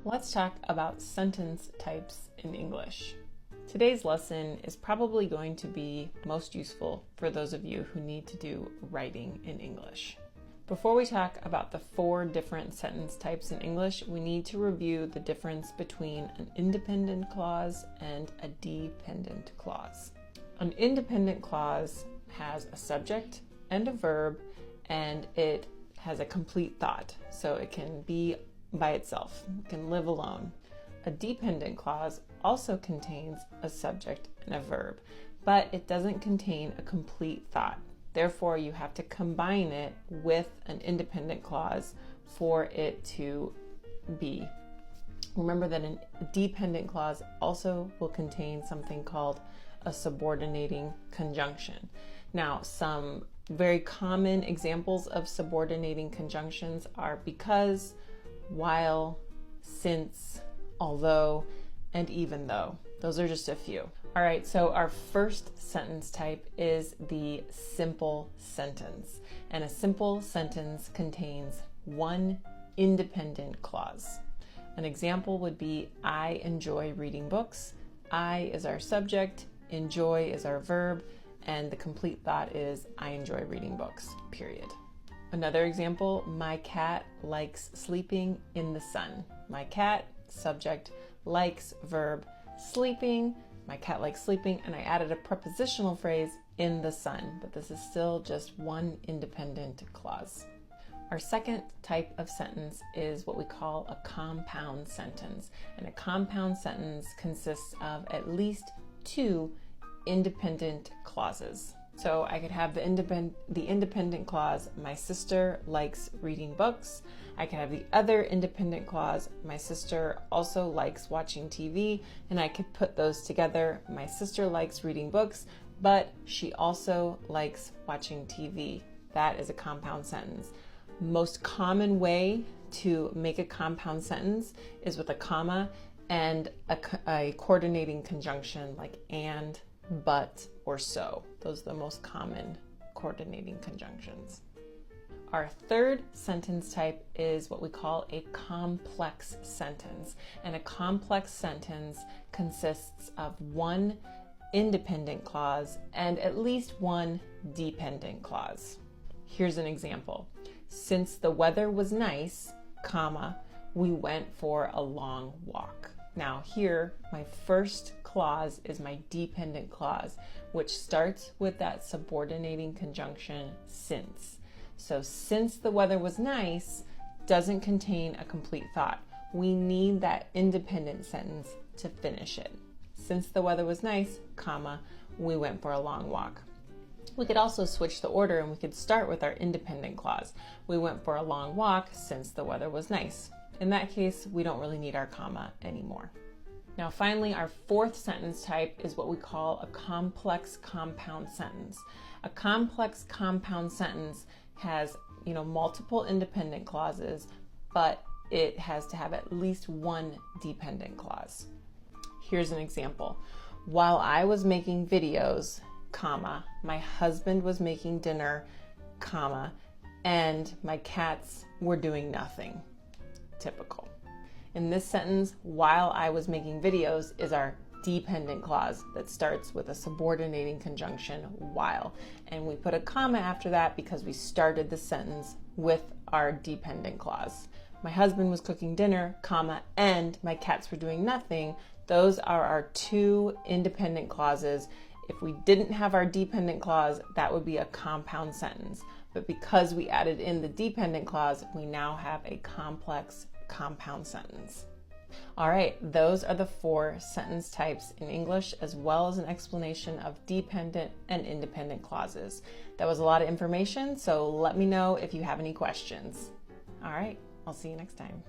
Let's talk about sentence types in English. Today's lesson is probably going to be most useful for those of you who need to do writing in English. Before we talk about the 4 different sentence types in English, we need to review the difference between an independent clause and a dependent clause. An independent clause has a subject and a verb, and it has a complete thought, so it can be by itself, it can live alone. A dependent clause also contains a subject and a verb, but it doesn't contain a complete thought. Therefore, you have to combine it with an independent clause for it to be. Remember that a dependent clause also will contain something called a subordinating conjunction. Now, some very common examples of subordinating conjunctions are because, while, since, although, and even though. Those are just a few. All right, so our first sentence type is the simple sentence. And a simple sentence contains one independent clause. An example would be, I enjoy reading books. I is our subject, enjoy is our verb, and the complete thought is, I enjoy reading books, period. Another example, my cat likes sleeping in the sun. My cat, subject, likes, verb, sleeping. My cat likes sleeping, and I added a prepositional phrase, in the sun, but this is still just one independent clause. Our second type of sentence is what we call a compound sentence. And a compound sentence consists of at least 2 independent clauses. So I could have the independent clause, my sister likes reading books. I could have the other independent clause, my sister also likes watching TV, and I could put those together. My sister likes reading books, but she also likes watching TV. That is a compound sentence. Most common way to make a compound sentence is with a comma and a coordinating conjunction like and, but, or so. Those are the most common coordinating conjunctions. Our third sentence type is what we call a complex sentence. And a complex sentence consists of one independent clause and at least one dependent clause. Here's an example. Since the weather was nice, comma, we went for a long walk. Now here, my first clause is my dependent clause, which starts with that subordinating conjunction since. So since the weather was nice doesn't contain a complete thought. We need that independent sentence to finish it. Since the weather was nice, comma, we went for a long walk. We could also switch the order and we could start with our independent clause. We went for a long walk since the weather was nice. In that case, we don't really need our comma anymore. Now finally, our fourth sentence type is what we call a complex compound sentence. A complex compound sentence has, multiple independent clauses, but it has to have at least one dependent clause. Here's an example. While I was making videos, comma, my husband was making dinner, comma, and my cats were doing nothing. Typical. In this sentence, while I was making videos is our dependent clause that starts with a subordinating conjunction, while. And we put a comma after that because we started the sentence with our dependent clause. My husband was cooking dinner, comma, and my cats were doing nothing. Those are our 2 independent clauses. If we didn't have our dependent clause, that would be a compound sentence. But because we added in the dependent clause, we now have a complex compound sentence. All right, those are the 4 sentence types in English, as well as an explanation of dependent and independent clauses. That was a lot of information, so let me know if you have any questions. All right, I'll see you next time.